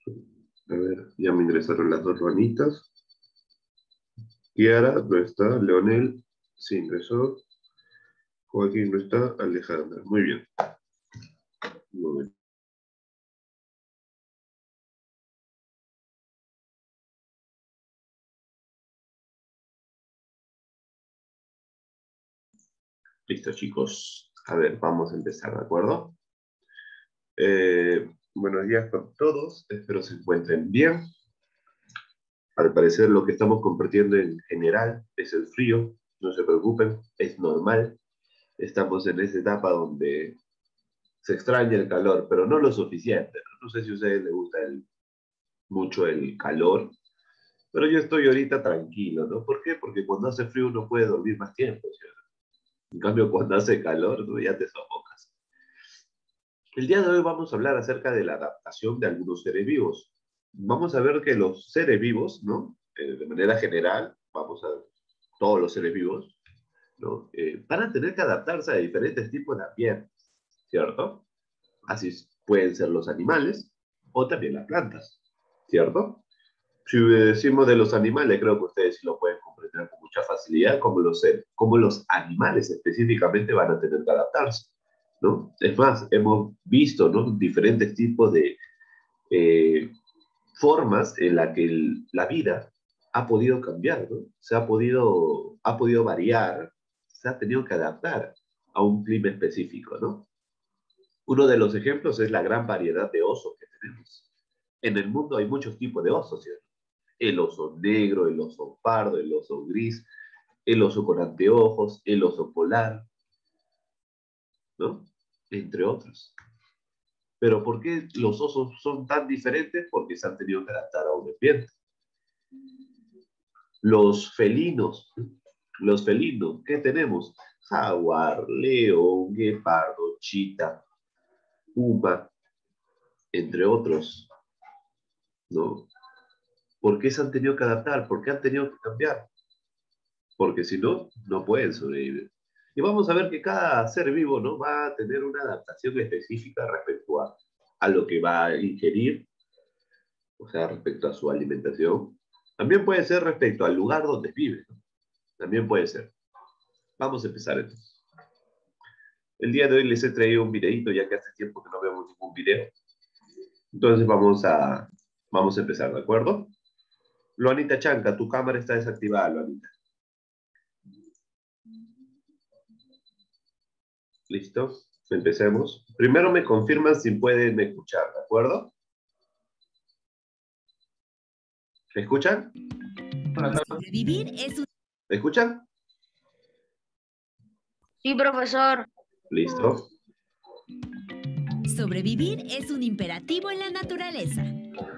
A ver, ya me ingresaron las dos ruanitas. Kiara no está, Leonel sí ingresó, Joaquín no está, Alejandra. Muy bien. Muy bien. Listo, chicos. A ver, vamos a empezar, ¿de acuerdo? Buenos días con todos. Espero se encuentren bien. Al parecer lo que estamos compartiendo en general es el frío. No se preocupen, es normal. Estamos en esa etapa donde se extraña el calor, pero no lo suficiente. No sé si a ustedes les gusta mucho el calor, pero yo estoy ahorita tranquilo, ¿no? ¿Por qué? Porque cuando hace frío uno puede dormir más tiempo, ¿cierto? En cambio, cuando hace calor, ¿no? Ya te sofocas. El día de hoy vamos a hablar acerca de la adaptación de algunos seres vivos. Vamos a ver que los seres vivos, ¿no? De manera general, vamos a todos los seres vivos, ¿no? Van a tener que adaptarse a diferentes tipos de ambientes, ¿cierto? Así pueden ser los animales o también las plantas, ¿cierto? Si decimos de los animales, creo que ustedes sí lo pueden comprender con mucha facilidad, cómo los animales específicamente van a tener que adaptarse, ¿no? Es más, hemos visto, ¿no? Diferentes tipos de eh, formas en las que la vida ha podido cambiar, ¿no? Ha podido variar, se ha tenido que adaptar a un clima específico, ¿no? Uno de los ejemplos es la gran variedad de osos que tenemos. En el mundo hay muchos tipos de osos, ¿cierto? El oso negro, el oso pardo, el oso gris, el oso con anteojos, el oso polar, ¿no? Entre otros. Pero ¿por qué los osos son tan diferentes? Porque se han tenido que adaptar a un ambiente. Los felinos, los felinos, ¿qué tenemos? Jaguar, león, guepardo, chita, puma, entre otros, ¿no? ¿Por qué se han tenido que adaptar? ¿Por qué han tenido que cambiar? Porque si no, no pueden sobrevivir. Y vamos a ver que cada ser vivo, ¿no? Va a tener una adaptación específica respecto a lo que va a ingerir, o sea, respecto a su alimentación. También puede ser respecto al lugar donde vive, ¿no? También puede ser. Vamos a empezar entonces. El día de hoy les he traído un videito, ya que hace tiempo que no vemos ningún video. Entonces vamos a empezar, ¿de acuerdo? Luanita Chanca, tu cámara está desactivada, Luanita. ¿Listo? Empecemos. Primero me confirman si pueden escuchar, ¿de acuerdo? ¿Me escuchan? Sobrevivir es un... ¿Me escuchan? Sí, profesor. Listo. Sobrevivir es un imperativo en la naturaleza.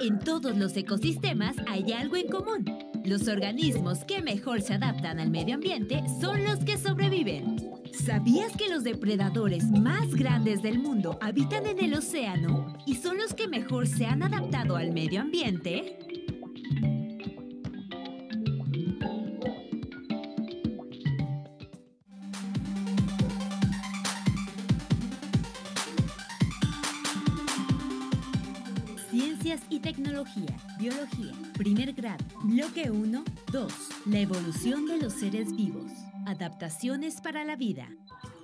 En todos los ecosistemas hay algo en común. Los organismos que mejor se adaptan al medio ambiente son los que sobreviven. ¿Sabías que los depredadores más grandes del mundo habitan en el océano y son los que mejor se han adaptado al medio ambiente? Ciencias y tecnología, biología, primer grado, bloque 1, 2. La evolución de los seres vivos. Adaptaciones para la vida.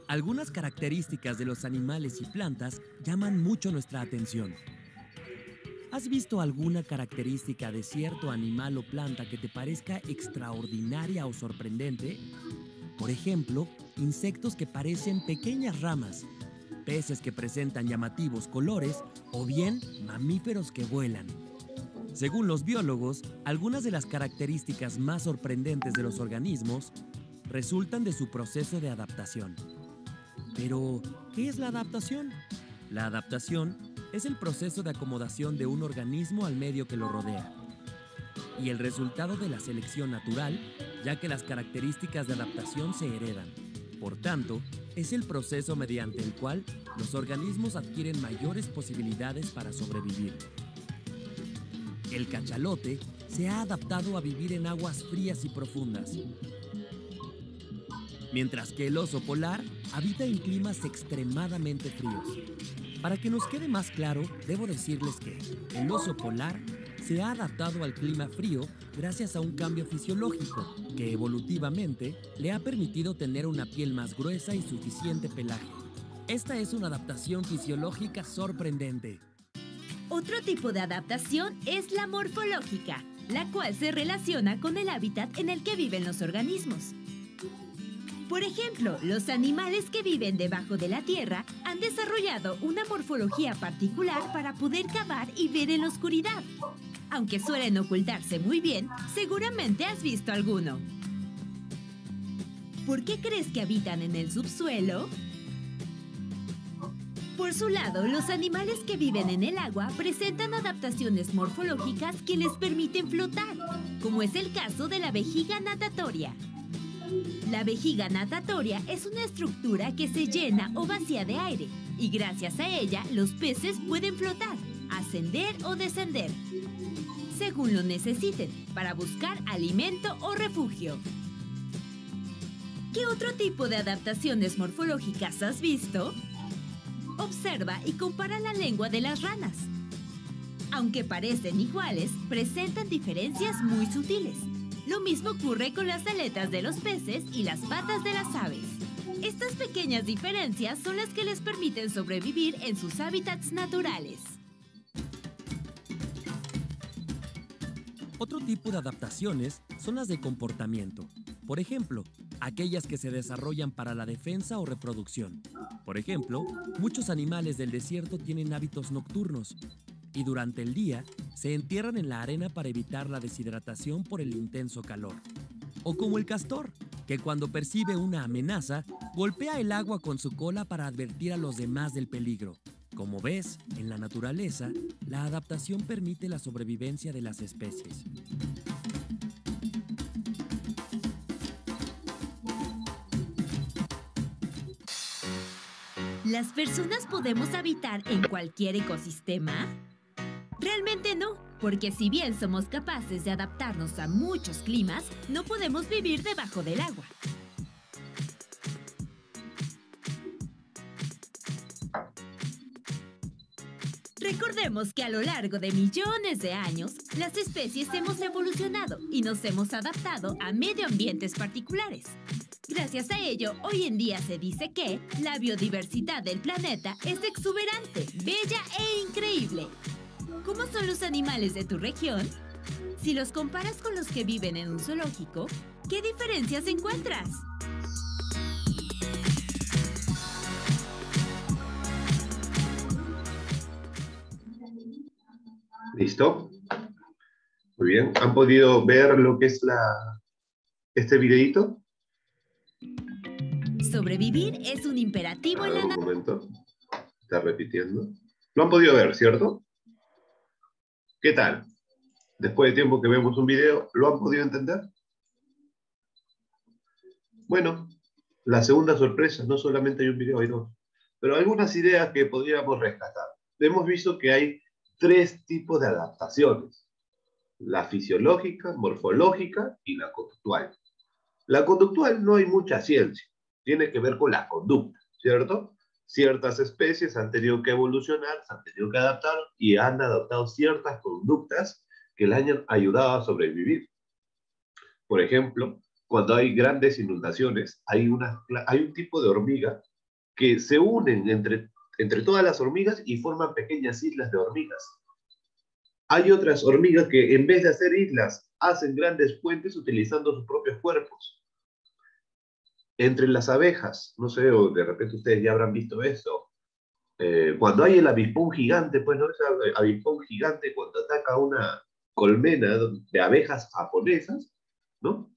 Algunas características de los animales y plantas llaman mucho nuestra atención. ¿Has visto alguna característica de cierto animal o planta que te parezca extraordinaria o sorprendente? Por ejemplo, insectos que parecen pequeñas ramas, peces que presentan llamativos colores o bien mamíferos que vuelan. Según los biólogos, algunas de las características más sorprendentes de los organismos resultan de su proceso de adaptación. Pero, ¿qué es la adaptación? La adaptación es el proceso de acomodación de un organismo al medio que lo rodea y el resultado de la selección natural, ya que las características de adaptación se heredan. Por tanto, es el proceso mediante el cual los organismos adquieren mayores posibilidades para sobrevivir. El cachalote se ha adaptado a vivir en aguas frías y profundas, mientras que el oso polar habita en climas extremadamente fríos. Para que nos quede más claro, debo decirles que el oso polar se ha adaptado al clima frío gracias a un cambio fisiológico que evolutivamente le ha permitido tener una piel más gruesa y suficiente pelaje. Esta es una adaptación fisiológica sorprendente. Otro tipo de adaptación es la morfológica, la cual se relaciona con el hábitat en el que viven los organismos. Por ejemplo, los animales que viven debajo de la tierra han desarrollado una morfología particular para poder cavar y ver en la oscuridad. Aunque suelen ocultarse muy bien, seguramente has visto alguno. ¿Por qué crees que habitan en el subsuelo? Por su lado, los animales que viven en el agua presentan adaptaciones morfológicas que les permiten flotar, como es el caso de la vejiga natatoria. La vejiga natatoria es una estructura que se llena o vacía de aire y gracias a ella los peces pueden flotar, ascender o descender, según lo necesiten, para buscar alimento o refugio. ¿Qué otro tipo de adaptaciones morfológicas has visto? Observa y compara la lengua de las ranas. Aunque parecen iguales, presentan diferencias muy sutiles. Lo mismo ocurre con las aletas de los peces y las patas de las aves. Estas pequeñas diferencias son las que les permiten sobrevivir en sus hábitats naturales. Otro tipo de adaptaciones son las de comportamiento. Por ejemplo, aquellas que se desarrollan para la defensa o reproducción. Por ejemplo, muchos animales del desierto tienen hábitos nocturnos y durante el día se entierran en la arena para evitar la deshidratación por el intenso calor. O como el castor, que cuando percibe una amenaza, golpea el agua con su cola para advertir a los demás del peligro. Como ves, en la naturaleza, la adaptación permite la sobrevivencia de las especies. ¿Las personas podemos habitar en cualquier ecosistema? Realmente no, porque si bien somos capaces de adaptarnos a muchos climas, no podemos vivir debajo del agua. Recordemos que a lo largo de millones de años, las especies hemos evolucionado y nos hemos adaptado a medio ambientes particulares. Gracias a ello, hoy en día se dice que la biodiversidad del planeta es exuberante, bella e increíble. ¿Cómo son los animales de tu región? Si los comparas con los que viven en un zoológico, ¿qué diferencias encuentras? ¿Listo? Muy bien. ¿Han podido ver lo que es este videíto? Sobrevivir es un imperativo en la Un momento. Está repitiendo. Lo han podido ver, ¿cierto? ¿Qué tal? Después de tiempo que vemos un video, ¿lo han podido entender? Bueno, la segunda sorpresa, no solamente hay un video, hay dos. Pero algunas ideas que podríamos rescatar. Hemos visto que hay tres tipos de adaptaciones. La fisiológica, morfológica y la conductual. La conductual no hay mucha ciencia. Tiene que ver con la conducta, ¿cierto? Ciertas especies han tenido que evolucionar, se han tenido que adaptar y han adoptado ciertas conductas que le han ayudado a sobrevivir. Por ejemplo, cuando hay grandes inundaciones, hay un tipo de hormiga que se unen entre todas las hormigas y forman pequeñas islas de hormigas. Hay otras hormigas que en vez de hacer islas, hacen grandes puentes utilizando sus propios cuerpos. Entre las abejas, no sé, o de repente ustedes ya habrán visto eso. Cuando hay el avispón gigante, pues no es avispón gigante cuando ataca una colmena de abejas japonesas, ¿no?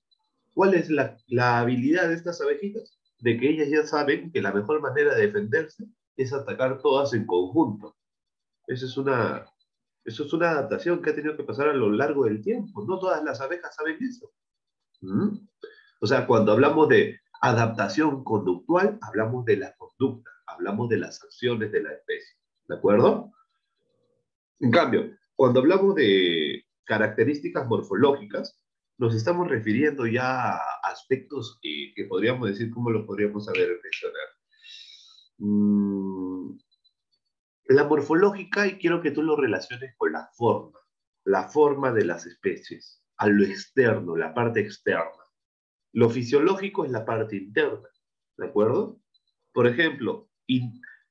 ¿Cuál es la habilidad de estas abejitas? De que ellas ya saben que la mejor manera de defenderse es atacar todas en conjunto. Eso es una adaptación que ha tenido que pasar a lo largo del tiempo. No todas las abejas saben eso. ¿Mm? O sea, cuando hablamos de adaptación conductual, hablamos de la conducta, hablamos de las acciones de la especie. ¿De acuerdo? En cambio, cuando hablamos de características morfológicas, nos estamos refiriendo ya a aspectos que podríamos decir, ¿cómo los podríamos saber mencionar? La morfológica, y quiero que tú lo relaciones con la forma de las especies, a lo externo, la parte externa. Lo fisiológico es la parte interna, ¿de acuerdo? Por ejemplo,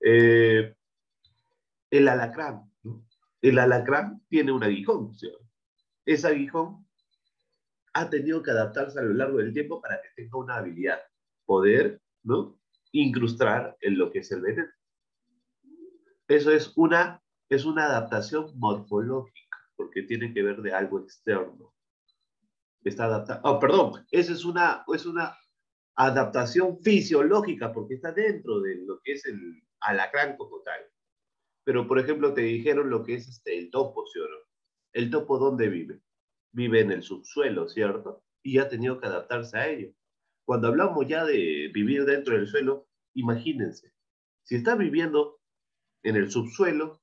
eh, el alacrán, ¿no? El alacrán tiene un aguijón, ¿sí? Ese aguijón ha tenido que adaptarse a lo largo del tiempo para que tenga una habilidad, poder, ¿no? Incrustar en lo que es el veneno. Eso es una adaptación morfológica, porque tiene que ver de algo externo. Está adaptado. Oh, perdón, esa es una adaptación fisiológica, porque está dentro de lo que es el alacrán como tal. Pero, por ejemplo, te dijeron lo que es el topo, ¿sí o no? ¿El topo dónde vive? Vive en el subsuelo, ¿cierto? Y ha tenido que adaptarse a ello. Cuando hablamos ya de vivir dentro del suelo, imagínense, si está viviendo en el subsuelo,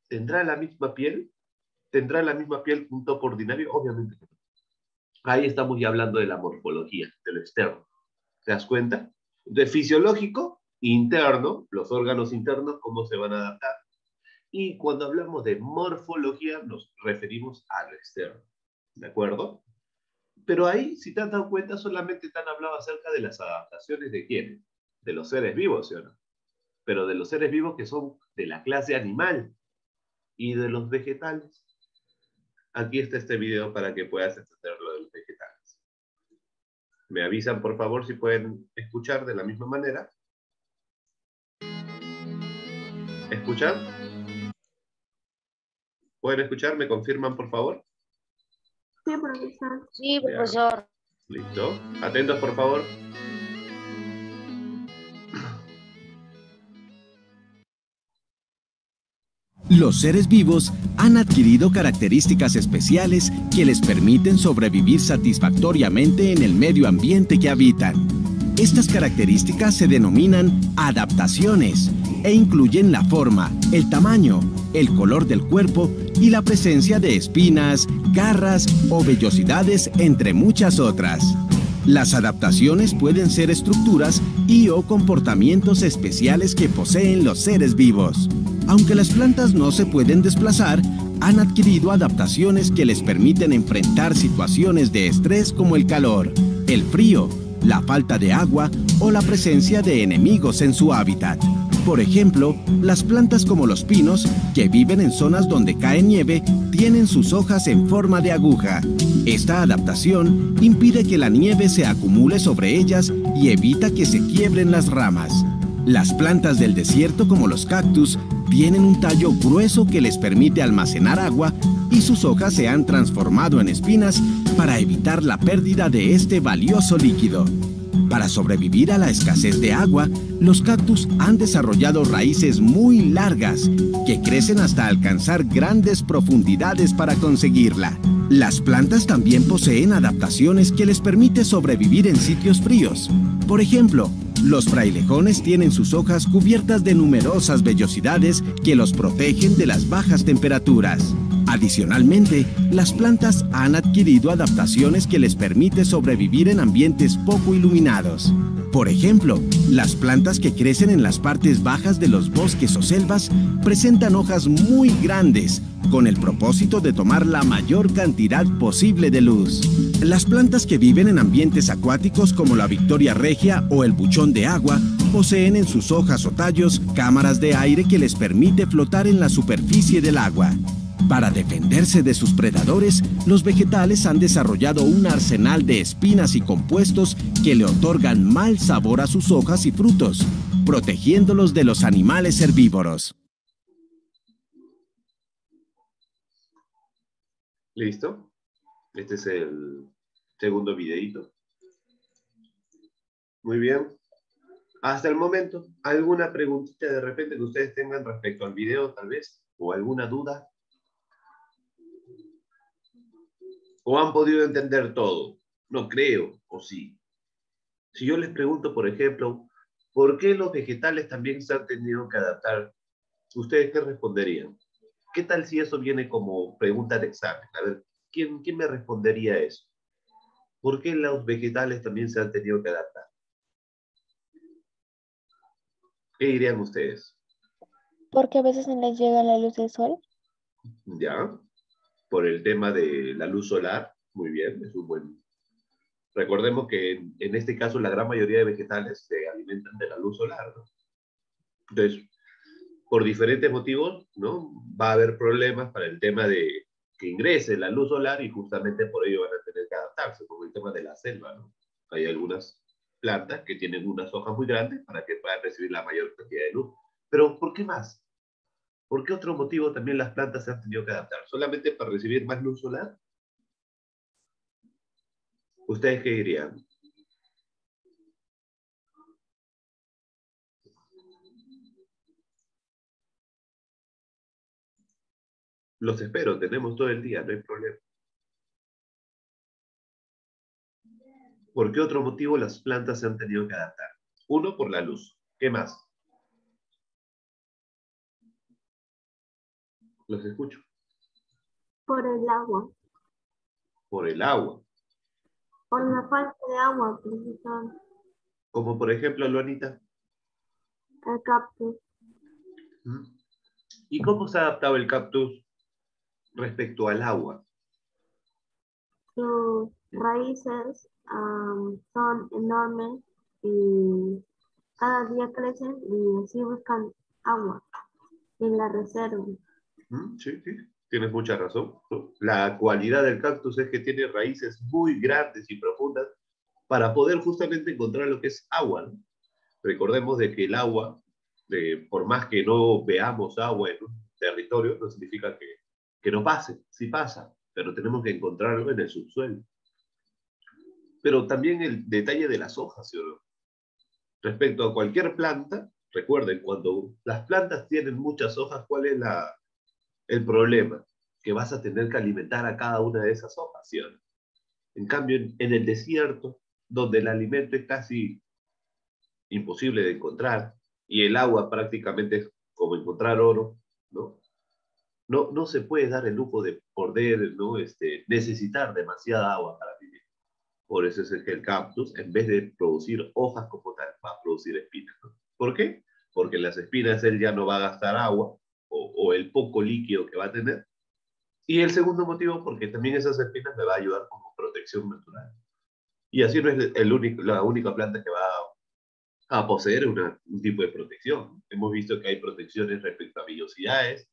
¿tendrá la misma piel? ¿Tendrá la misma piel que un topo ordinario? Obviamente que no. Ahí estamos ya hablando de la morfología, de lo externo. ¿Te das cuenta? De fisiológico, interno, los órganos internos, cómo se van a adaptar. Y cuando hablamos de morfología, nos referimos a lo externo. ¿De acuerdo? Pero ahí, si te has dado cuenta, solamente te han hablado acerca de las adaptaciones de quiénes, de los seres vivos, ¿sí o no? Pero de los seres vivos que son de la clase animal y de los vegetales. Aquí está este video para que puedas entender lo de los vegetales. Me avisan, por favor, si pueden escuchar de la misma manera. ¿Escuchar? ¿Pueden escuchar? ¿Me confirman, por favor? Sí, profesor. Sí, Ya. profesor. Listo. Atentos, por favor. Los seres vivos han adquirido características especiales que les permiten sobrevivir satisfactoriamente en el medio ambiente que habitan. Estas características se denominan adaptaciones e incluyen la forma, el tamaño, el color del cuerpo y la presencia de espinas, garras o vellosidades, entre muchas otras. Las adaptaciones pueden ser estructuras y o comportamientos especiales que poseen los seres vivos. Aunque las plantas no se pueden desplazar, han adquirido adaptaciones que les permiten enfrentar situaciones de estrés como el calor, el frío, la falta de agua o la presencia de enemigos en su hábitat. Por ejemplo, las plantas como los pinos, que viven en zonas donde cae nieve, tienen sus hojas en forma de aguja. Esta adaptación impide que la nieve se acumule sobre ellas y evita que se quiebren las ramas. Las plantas del desierto, como los cactus, tienen un tallo grueso que les permite almacenar agua y sus hojas se han transformado en espinas para evitar la pérdida de este valioso líquido. Para sobrevivir a la escasez de agua, los cactus han desarrollado raíces muy largas que crecen hasta alcanzar grandes profundidades para conseguirla. Las plantas también poseen adaptaciones que les permiten sobrevivir en sitios fríos. Por ejemplo, los frailejones tienen sus hojas cubiertas de numerosas vellosidades que los protegen de las bajas temperaturas. Adicionalmente, las plantas han adquirido adaptaciones que les permiten sobrevivir en ambientes poco iluminados. Por ejemplo, las plantas que crecen en las partes bajas de los bosques o selvas presentan hojas muy grandes, con el propósito de tomar la mayor cantidad posible de luz. Las plantas que viven en ambientes acuáticos como la Victoria regia o el buchón de agua poseen en sus hojas o tallos cámaras de aire que les permite flotar en la superficie del agua. Para defenderse de sus predadores, los vegetales han desarrollado un arsenal de espinas y compuestos que le otorgan mal sabor a sus hojas y frutos, protegiéndolos de los animales herbívoros. ¿Listo? Este es el segundo videíto. Muy bien. Hasta el momento, ¿alguna preguntita de repente que ustedes tengan respecto al video, tal vez? ¿O alguna duda? ¿O han podido entender todo? No creo, ¿o sí? Si yo les pregunto, por ejemplo, ¿por qué los vegetales también se han tenido que adaptar? ¿Ustedes qué responderían? ¿Qué tal si eso viene como pregunta de examen? A ver, ¿quién me respondería eso? ¿Por qué los vegetales también se han tenido que adaptar? ¿Qué dirían ustedes? Porque a veces no les llega la luz del sol. ¿Ya? Por el tema de la luz solar, muy bien, es un buen... Recordemos que en este caso la gran mayoría de vegetales se alimentan de la luz solar, ¿no? Entonces, por diferentes motivos, ¿no? Va a haber problemas para el tema de que ingrese la luz solar y justamente por ello van a tener que adaptarse, como el tema de la selva, ¿no? Hay algunas plantas que tienen unas hojas muy grandes para que puedan recibir la mayor cantidad de luz. Pero, ¿por qué más? ¿Por qué otro motivo también las plantas se han tenido que adaptar? ¿Solamente para recibir más luz solar? ¿Ustedes qué dirían? Los espero, tenemos todo el día, no hay problema. ¿Por qué otro motivo las plantas se han tenido que adaptar? Uno, por la luz. ¿Qué más? Los escucho. Por el agua. Por el agua. Por la falta de agua, profesor. Como por ejemplo, Luanita. El cactus. ¿Y cómo se ha adaptado el cactus respecto al agua? Sus raíces son enormes y cada día crecen y así buscan agua en la reserva. Sí, sí, tienes mucha razón, ¿no? La cualidad del cactus es que tiene raíces muy grandes y profundas para poder justamente encontrar lo que es agua, ¿no? Recordemos de que el agua, por más que no veamos agua en un territorio, no significa que no pase, sí pasa, pero tenemos que encontrarlo en el subsuelo. Pero también el detalle de las hojas, ¿sí o no? Respecto a cualquier planta, recuerden, cuando las plantas tienen muchas hojas, ¿cuál es el problema? Que vas a tener que alimentar a cada una de esas hojas, ¿sí o no? En cambio, en el desierto, donde el alimento es casi imposible de encontrar, y el agua prácticamente es como encontrar oro, ¿no? No se puede dar el lujo de poder, ¿no? Necesitar demasiada agua para vivir. Por eso es que el cactus, en vez de producir hojas como tal, va a producir espinas, ¿no? ¿Por qué? Porque en las espinas él ya no va a gastar agua o el poco líquido que va a tener. Y el segundo motivo, porque también esas espinas me va a ayudar como protección natural. Y así no es la única planta que va a poseer un tipo de protección. Hemos visto que hay protecciones respecto a vellosidades,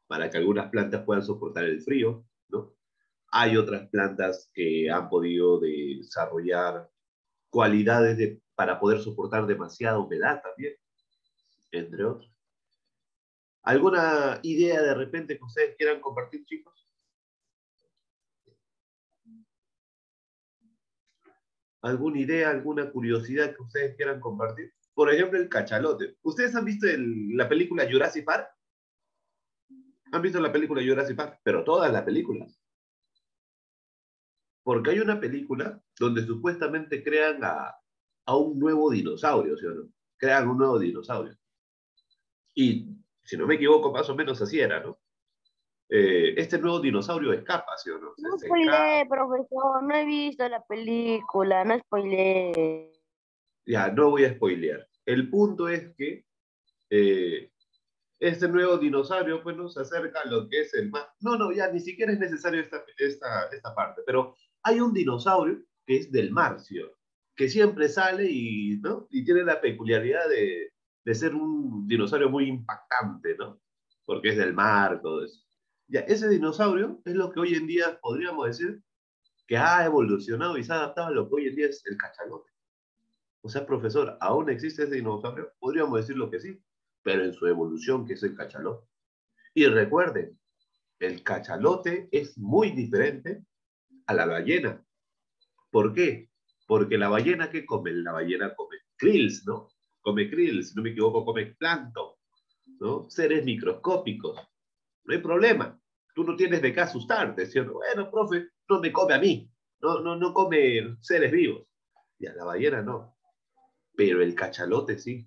para que algunas plantas puedan soportar el frío, ¿no? Hay otras plantas que han podido desarrollar cualidades para poder soportar demasiada humedad también, entre otros. ¿Alguna idea de repente que ustedes quieran compartir, chicos? ¿Alguna idea, alguna curiosidad que ustedes quieran compartir? Por ejemplo, el cachalote. ¿Ustedes han visto la película Jurassic Park? ¿Han visto la película Jurassic Park? Pero todas las películas. Porque hay una película donde supuestamente crean a un nuevo dinosaurio, ¿sí o no? Crean un nuevo dinosaurio. Y, si no me equivoco, más o menos así era, ¿no? Este nuevo dinosaurio escapa, ¿sí o no? No Se escapa. spoileé, profesor, no he visto la película, no spoileé. Ya, no voy a spoilear. El punto es que este nuevo dinosaurio, pues, nos acerca a lo que es el mar. No, ya ni siquiera es necesario esta parte, pero hay un dinosaurio que es del mar, ¿sí o no? Que siempre sale y, ¿no? Y tiene la peculiaridad de ser un dinosaurio muy impactante, ¿no? Porque es del mar, todo eso. Ya, ese dinosaurio es lo que hoy en día podríamos decir que ha evolucionado y se ha adaptado a lo que hoy en día es el cachalote. O sea, profesor, ¿aún existe ese dinosaurio? Podríamos decirlo que sí, pero en su evolución, que es el cachalote. Y recuerden, el cachalote es muy diferente a la ballena. ¿Por qué? Porque la ballena, ¿qué come? La ballena come krills, ¿no? Come krills, si no me equivoco, come plancton, ¿no? Seres microscópicos. No hay problema. Tú no tienes de qué asustarte, ¿cierto? Bueno, profe, no me come a mí. No come seres vivos. Y a la ballena no. Pero el cachalote sí.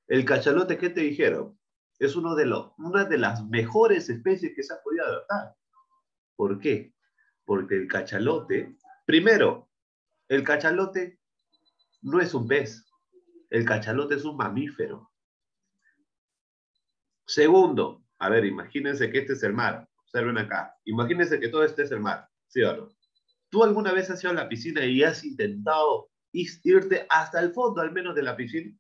El cachalote, ¿qué te dijeron? Es una de las mejores especies que se ha podido adaptar. ¿Por qué? Porque el cachalote, primero, el cachalote no es un pez. El cachalote es un mamífero. Segundo, a ver, imagínense que este es el mar. Observen acá. Imagínense que todo este es el mar, ¿sí o no? ¿Tú alguna vez has ido a la piscina y has intentado irte hasta el fondo al menos de la piscina?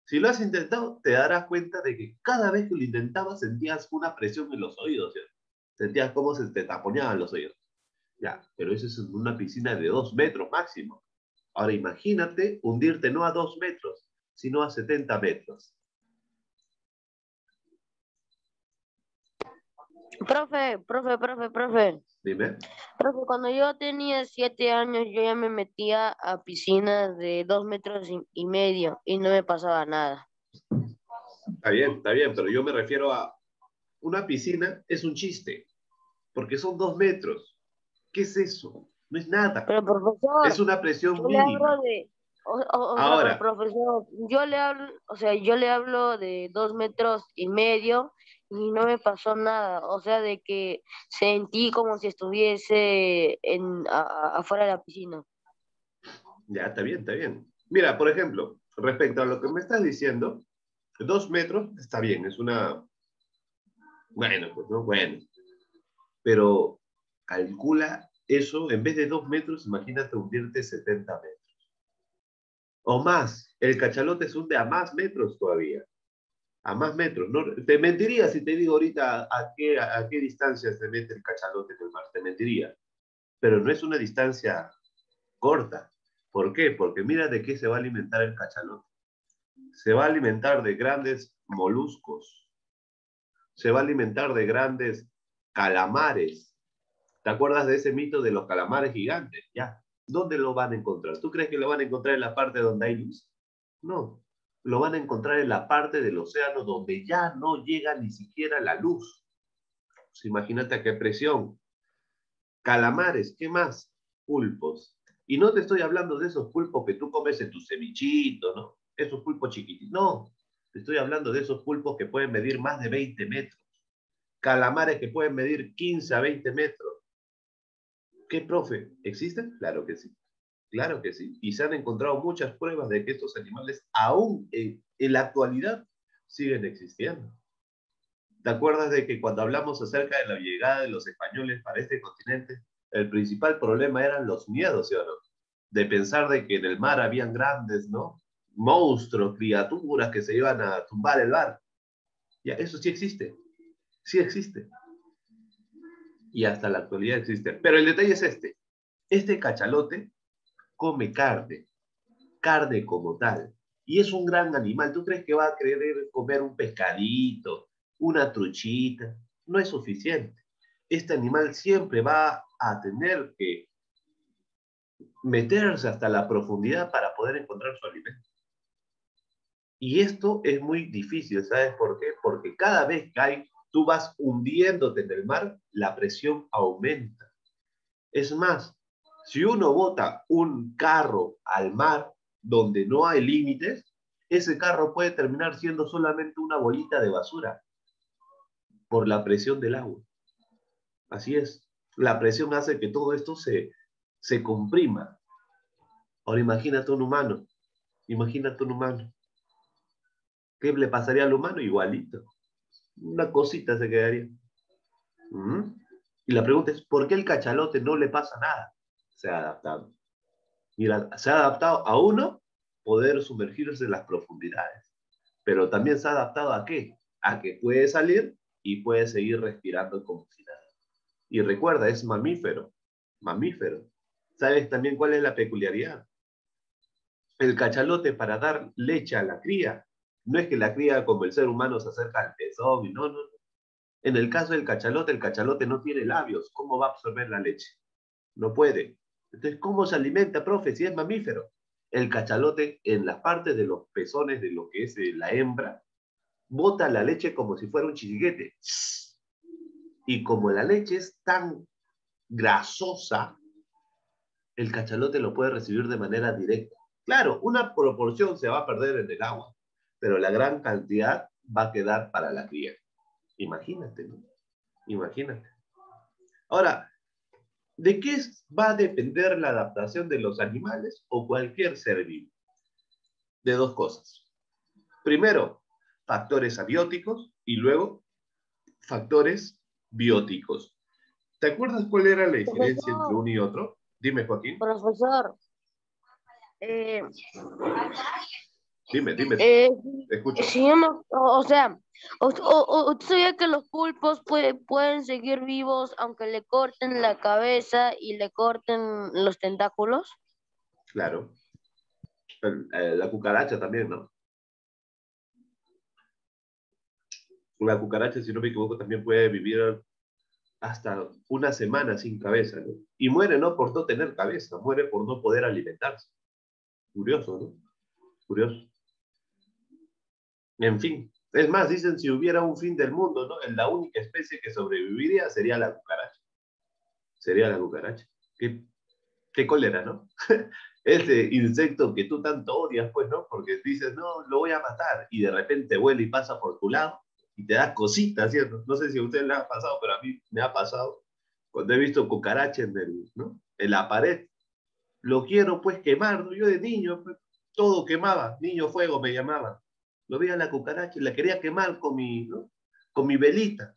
Si lo has intentado, te darás cuenta de que cada vez que lo intentabas sentías una presión en los oídos, ¿sí? Sentías cómo se te taponeaban los oídos. Ya, pero eso es en una piscina de 2 metros máximo. Ahora imagínate hundirte no a 2 metros, sino a 70 metros. Profe. Dime. Profe, cuando yo tenía 7 años, yo ya me metía a piscinas de 2 metros y medio y no me pasaba nada. Está bien, pero yo me refiero a una piscina es un chiste, porque son 2 metros. ¿Qué es eso? No es nada. Pero Es profesor, una presión yo le hablo mínima. de, o sea, pero Ahora, profesor, yo le hablo de 2 metros y medio y no me pasó nada. O sea, de que sentí como si estuviese afuera de la piscina. ya está bien, está bien. Mira, por ejemplo, respecto a lo que me estás diciendo, 2 metros está bien, es una... Bueno, pues no, bueno. Pero calcula eso, en vez de 2 metros, imagínate hundirte 70 metros. O más, el cachalote se hunde a más metros todavía. A más metros. No, te mentiría si te digo ahorita a qué distancia se mete el cachalote en el mar. Te mentiría. Pero no es una distancia corta. ¿Por qué? Porque mira de qué se va a alimentar el cachalote. Se va a alimentar de grandes moluscos. Se va a alimentar de grandes calamares. ¿Te acuerdas de ese mito de los calamares gigantes? Ya. ¿Dónde lo van a encontrar? ¿Tú crees que lo van a encontrar en la parte donde hay luz? No. Lo van a encontrar en la parte del océano donde ya no llega ni siquiera la luz. Pues imagínate a qué presión. Calamares, ¿qué más? Pulpos. Y no te estoy hablando de esos pulpos que tú comes en tu cevichito, ¿no? Esos pulpos chiquititos. No. Te estoy hablando de esos pulpos que pueden medir más de 20 metros. Calamares que pueden medir 15 a 20 metros. ¿Qué, profe? ¿Existen? Claro que sí. Claro que sí. Y se han encontrado muchas pruebas de que estos animales aún en la actualidad siguen existiendo. ¿Te acuerdas de que cuando hablamos acerca de la llegada de los españoles para este continente, el principal problema eran los miedos, ¿sí o no? De pensar de que en el mar habían grandes, ¿no? Monstruos, criaturas que se iban a tumbar el mar. Ya, eso sí existe. Sí existe. Y hasta la actualidad existe. Pero el detalle es este. Este cachalote come carne, carne como tal. Y es un gran animal. ¿Tú crees que va a querer comer un pescadito, una truchita? No es suficiente. Este animal siempre va a tener que meterse hasta la profundidad para poder encontrar su alimento. Y esto es muy difícil, ¿sabes por qué? Porque cada vez que tú vas hundiéndote en el mar, la presión aumenta. Es más, si uno bota un carro al mar donde no hay límites, ese carro puede terminar siendo solamente una bolita de basura por la presión del agua. Así es. La presión hace que todo esto se comprima. Ahora imagínate un humano. Imagínate un humano. ¿Qué le pasaría al humano? Igualito. Una cosita se quedaría. Y la pregunta es, ¿por qué el cachalote no le pasa nada? Se ha adaptado. Mira, se ha adaptado a uno poder sumergirse en las profundidades, pero también se ha adaptado a qué? A que puede salir y puede seguir respirando como si nada. Y recuerda, es mamífero, mamífero. ¿Sabes también cuál es la peculiaridad? El cachalote para dar leche a la cría, no es que la cría como el ser humano se acerca al pezón, no, no, no. En el caso del cachalote, el cachalote no tiene labios, ¿cómo va a absorber la leche? No puede. Entonces, ¿cómo se alimenta, profe, si es mamífero? El cachalote, en la parte de los pezones de lo que es la hembra, bota la leche como si fuera un chiriguete. Y como la leche es tan grasosa, el cachalote lo puede recibir de manera directa. Claro, una proporción se va a perder en el agua, pero la gran cantidad va a quedar para la cría. Imagínate, ¿no? Imagínate. Ahora, ¿de qué va a depender la adaptación de los animales o cualquier ser vivo? De dos cosas. Primero, factores abióticos Y luego, factores bióticos. ¿Te acuerdas cuál era la diferencia entre Profesor, uno y otro? Dime, Joaquín. profesor, eh, Dime. eh, Te escucho. si yo no, o sea, ¿usted sabía que los pulpos pueden seguir vivos aunque le corten la cabeza y le corten los tentáculos? Claro. La cucaracha también, ¿no? La cucaracha, si no me equivoco, también puede vivir hasta una semana sin cabeza, ¿no? Y muere no por no tener cabeza, muere por no poder alimentarse. Curioso, ¿no? Curioso. En fin. Es más, dicen si hubiera un fin del mundo, ¿no? La única especie que sobreviviría sería la cucaracha. Sería la cucaracha. Qué cólera, ¿no? Ese insecto que tú tanto odias, pues, ¿no? Porque dices, no, lo voy a matar, y de repente vuela y pasa por tu lado, y te da cositas, ¿cierto? No sé si a usted le ha pasado, pero a mí me ha pasado cuando he visto cucaracha ¿no? En la pared. Lo quiero, pues, quemar, ¿no? Yo de niño, pues, todo quemaba, niño fuego me llamaban. Lo veía la cucaracha y la quería quemar con ¿no? Con mi velita.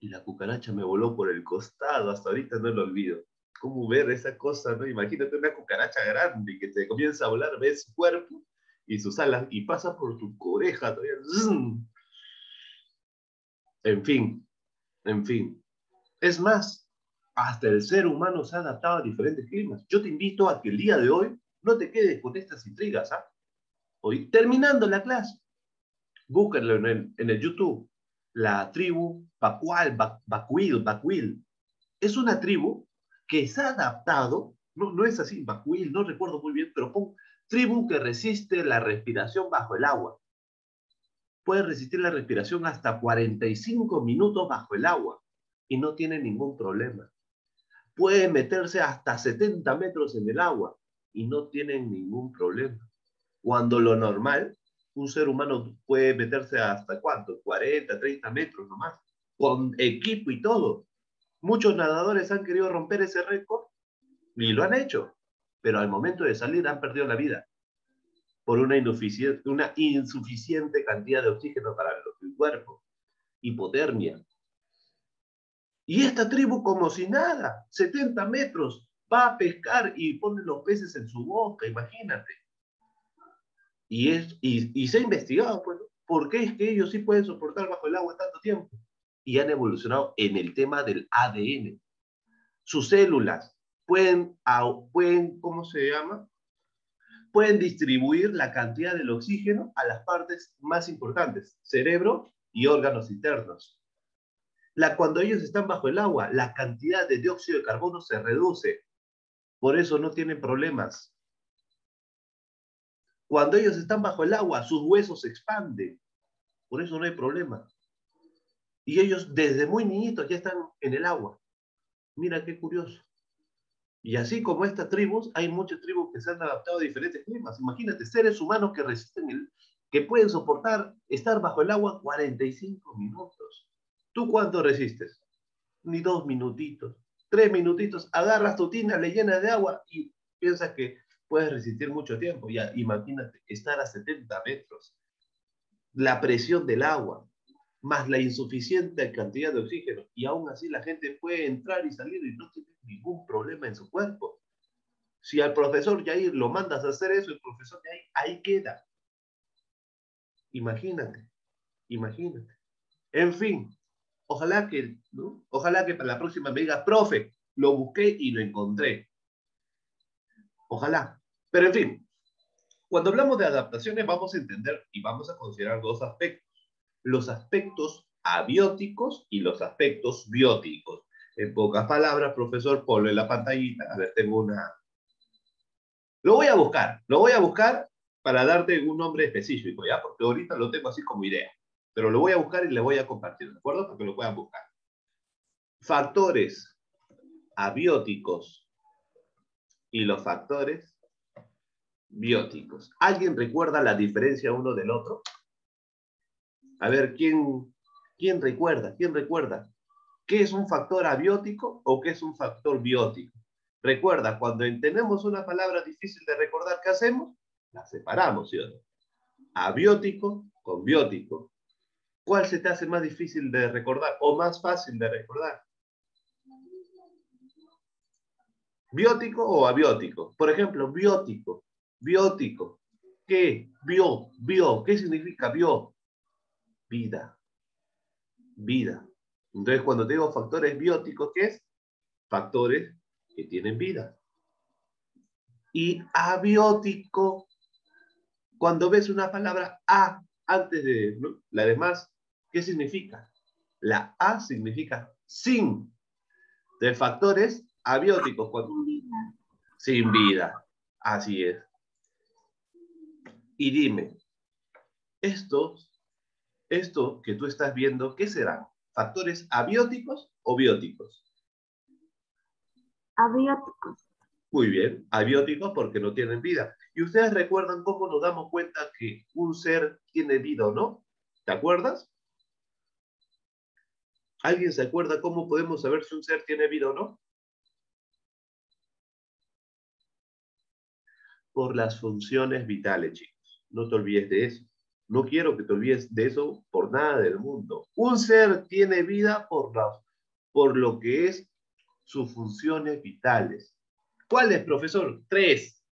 Y la cucaracha me voló por el costado, hasta ahorita no lo olvido. ¿Cómo ver esa cosa, no? Imagínate una cucaracha grande que te comienza a volar, ves su cuerpo y sus alas y pasa por tu oreja todavía. ¡Zum! En fin, en fin. Es más, hasta el ser humano se ha adaptado a diferentes climas. Yo te invito a que el día de hoy no te quedes con estas intrigas, ¿ah? Hoy, terminando la clase, búsquenlo en el YouTube. La tribu Bacuil. Es una tribu que se ha adaptado, no es así, Bacuil, no recuerdo muy bien, pero tribu que resiste la respiración bajo el agua. Puede resistir la respiración hasta 45 minutos bajo el agua y no tiene ningún problema. Puede meterse hasta 70 metros en el agua y no tienen ningún problema. Cuando lo normal, un ser humano puede meterse hasta ¿cuánto? 40, 30 metros nomás, con equipo y todo. Muchos nadadores han querido romper ese récord y lo han hecho, pero al momento de salir han perdido la vida por una insuficiente cantidad de oxígeno para el cuerpo, hipotermia. Y esta tribu, como si nada, 70 metros, va a pescar y pone los peces en su boca, imagínate. Y se ha investigado, pues, ¿por qué es que ellos sí pueden soportar bajo el agua tanto tiempo? Y han evolucionado en el tema del ADN. Sus células pueden, ¿cómo se llama? Pueden distribuir la cantidad del oxígeno a las partes más importantes, cerebro y órganos internos. Cuando ellos están bajo el agua, la cantidad de dióxido de carbono se reduce. Por eso no tienen problemas. Cuando ellos están bajo el agua, sus huesos se expanden. Por eso no hay problema. Y ellos desde muy niñitos ya están en el agua. Mira qué curioso. Y así como estas tribus, hay muchas tribus que se han adaptado a diferentes climas. Imagínate, seres humanos que resisten, que pueden soportar estar bajo el agua 45 minutos. ¿Tú cuánto resistes? Ni 2 minutitos, 3 minutitos. Agarras tu tina, le llenas de agua y piensas que puedes resistir mucho tiempo. Ya, imagínate, estar a 70 metros. La presión del agua, más la insuficiente cantidad de oxígeno, y aún así la gente puede entrar y salir y no tiene ningún problema en su cuerpo. Si al profesor Yair lo mandas a hacer eso, el profesor Yair ahí queda. Imagínate, imagínate. En fin, ojalá que para la próxima me diga, profe, lo busqué y lo encontré. Ojalá. Pero en fin, cuando hablamos de adaptaciones vamos a entender y vamos a considerar dos aspectos. Los aspectos abióticos y los aspectos bióticos. En pocas palabras, profesor, ponlo en la pantallita. A ver, tengo una... Lo voy a buscar para darte un nombre específico, ¿ya? Porque ahorita lo tengo así como idea. Pero lo voy a buscar y le voy a compartir, ¿de acuerdo? Para que lo puedan buscar. Factores abióticos y los factores bióticos. ¿Alguien recuerda la diferencia uno del otro? A ver, ¿quién recuerda? ¿Quién recuerda? ¿Qué es un factor abiótico o qué es un factor biótico? Recuerda, cuando tenemos una palabra difícil de recordar, ¿qué hacemos? La separamos, ¿sí o no? Abiótico con biótico. ¿Cuál se te hace más difícil de recordar o más fácil de recordar? ¿Biótico o abiótico? Por ejemplo, biótico, biótico. ¿Qué? Bio. ¿Qué significa bio? Vida, vida. Entonces, cuando te digo factores bióticos, ¿qué es? Factores que tienen vida. Y abiótico, cuando ves una palabra a antes de, ¿no?, la demás, ¿qué significa? La a significa sin. De factores abióticos, cuando, sin vida. Así es. Y dime, esto que tú estás viendo, ¿qué serán? ¿Factores abióticos o bióticos? Abióticos. Muy bien, abióticos porque no tienen vida. ¿Y ustedes recuerdan cómo nos damos cuenta que un ser tiene vida o no? ¿Te acuerdas? ¿Alguien se acuerda cómo podemos saber si un ser tiene vida o no? Por las funciones vitales, chicos. No te olvides de eso. No quiero que te olvides de eso por nada del mundo. Un ser tiene vida por lo que es sus funciones vitales. ¿Cuáles, profesor? 3.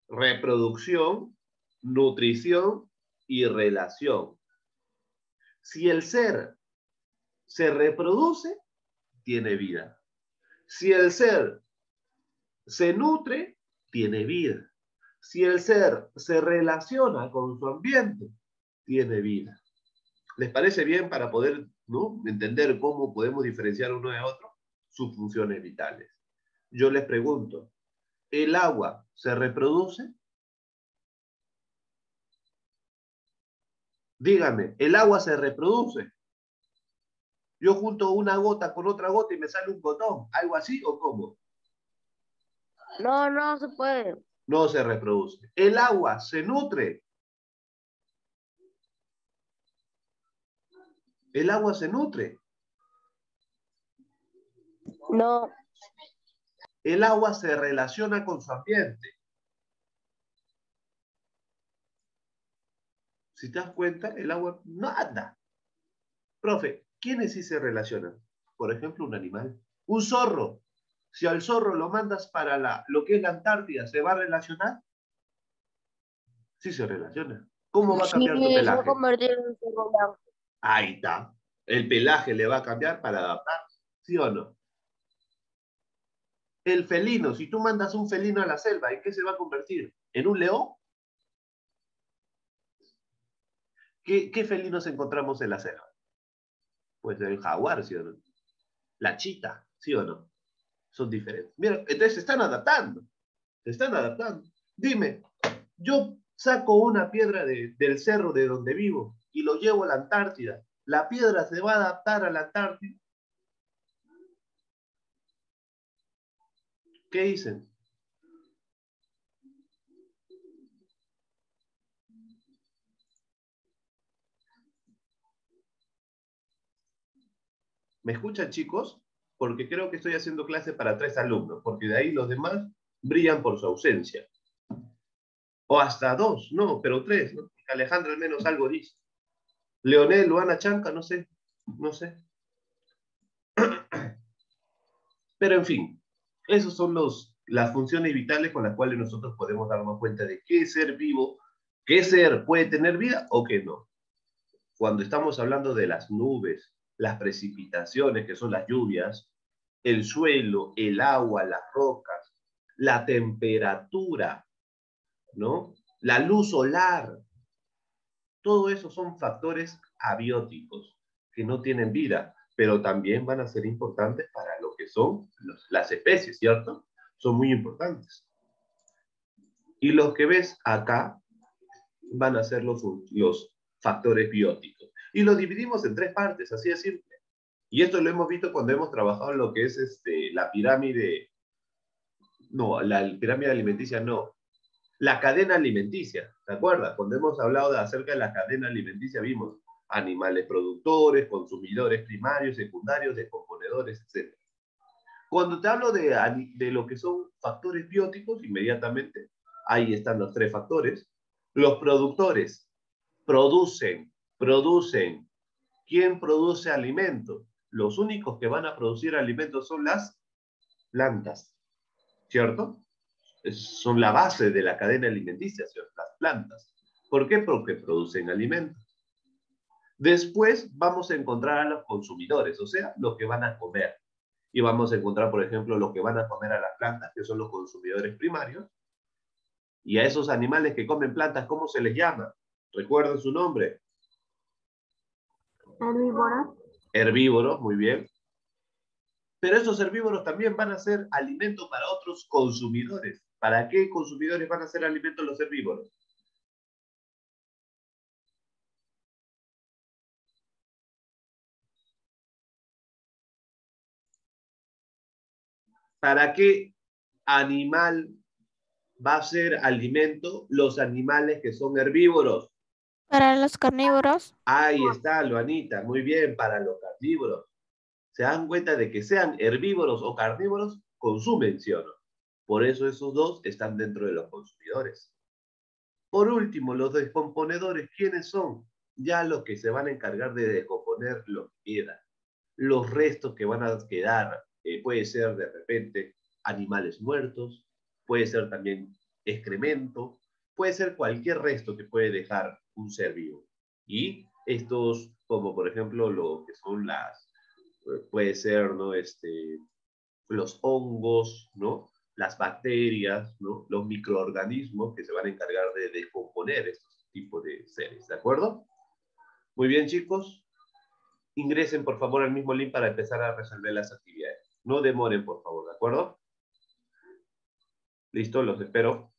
Reproducción, nutrición y relación. Si el ser se reproduce, tiene vida. Si el ser se nutre, tiene vida. Si el ser se relaciona con su ambiente, tiene vida. ¿Les parece bien para poder, ¿no?, entender cómo podemos diferenciar uno de otro? Sus funciones vitales. Yo les pregunto, ¿el agua se reproduce? Dígame, ¿el agua se reproduce? Yo junto una gota con otra gota y me sale un gotón, ¿algo así o cómo? No, no se puede. No se reproduce. ¿El agua se nutre? ¿El agua se nutre? No, El agua se relaciona con su ambiente. Si te das cuenta, el agua no anda. Profe, ¿quiénes sí se relacionan? Por ejemplo, un animal. Un zorro. Si al zorro lo mandas para lo que es la Antártida, ¿se va a relacionar? Sí se relaciona. ¿Cómo va a sí, cambiar su se va a pelaje? convertir en un cerro blanco. Ahí está. El pelaje le va a cambiar para adaptarse. ¿Sí o no? El felino, si tú mandas un felino a la selva, ¿en qué se va a convertir? ¿En un león? ¿Qué felinos encontramos en la selva? Pues el jaguar, ¿sí o no? La chita, ¿sí o no? Son diferentes. Mira, entonces se están adaptando. Se están adaptando. Dime, yo saco una piedra del cerro de donde vivo y lo llevo a la Antártida. ¿La piedra se va a adaptar a la Antártida? ¿Qué dicen? ¿Me escuchan, chicos? Porque creo que estoy haciendo clase para 3 alumnos, porque de ahí los demás brillan por su ausencia. O hasta 2, no, pero 3, ¿no? Alejandro al menos algo dice. Leonel, Luana Chanca, no sé, no sé. Pero en fin, esos son las funciones vitales con las cuales nosotros podemos darnos cuenta de qué ser vivo, qué ser puede tener vida o qué no. Cuando estamos hablando de las nubes, las precipitaciones, que son las lluvias, el suelo, el agua, las rocas, la temperatura, ¿no? La luz solar, todo eso son factores abióticos que no tienen vida, pero también van a ser importantes para lo que son las especies, ¿cierto? Son muy importantes. Y los que ves acá van a ser los factores bióticos. Y los dividimos en 3 partes, así de simple. Y esto lo hemos visto cuando hemos trabajado en lo que es la pirámide, no, la pirámide alimenticia no, la cadena alimenticia, ¿te acuerdas? Cuando hemos hablado acerca de la cadena alimenticia vimos animales productores, consumidores primarios, secundarios, descomponedores, etc. Cuando te hablo de lo que son factores bióticos, inmediatamente ahí están los 3 factores. Los productores producen producen. ¿Quién produce alimento? Los únicos que van a producir alimentos son las plantas, ¿cierto? Son la base de la cadena alimenticia, ¿cierto? Las plantas. ¿Por qué? Porque producen alimento. Después vamos a encontrar a los consumidores, o sea, lo que van a comer. Y vamos a encontrar, por ejemplo, lo que van a comer a las plantas, que son los consumidores primarios. Y a esos animales que comen plantas, ¿cómo se les llama? ¿Recuerdan su nombre? Herbívoros. Herbívoros, muy bien. Pero esos herbívoros también van a ser alimento para otros consumidores. ¿Para qué consumidores van a ser alimento los herbívoros? ¿Para qué animal va a ser alimento los animales que son herbívoros? Para los carnívoros. Ahí está, Luanita, muy bien, para los carnívoros. ¿Se dan cuenta de que sean herbívoros o carnívoros? Consumen, ¿sí o no? Por eso esos dos están dentro de los consumidores. Por último, los descomponedores, ¿quiénes son? Ya los que se van a encargar de descomponer lo que queda. Los restos que van a quedar, puede ser de repente animales muertos, puede ser también excremento, puede ser cualquier resto que puede dejar un ser vivo. Y estos, como por ejemplo lo que son puede ser, ¿no? Los hongos, ¿no? Las bacterias, ¿no? Los microorganismos que se van a encargar de descomponer estos tipos de seres, ¿de acuerdo? Muy bien, chicos. Ingresen, por favor, al mismo link para empezar a resolver las actividades. No demoren, por favor, ¿de acuerdo? Listo, los espero.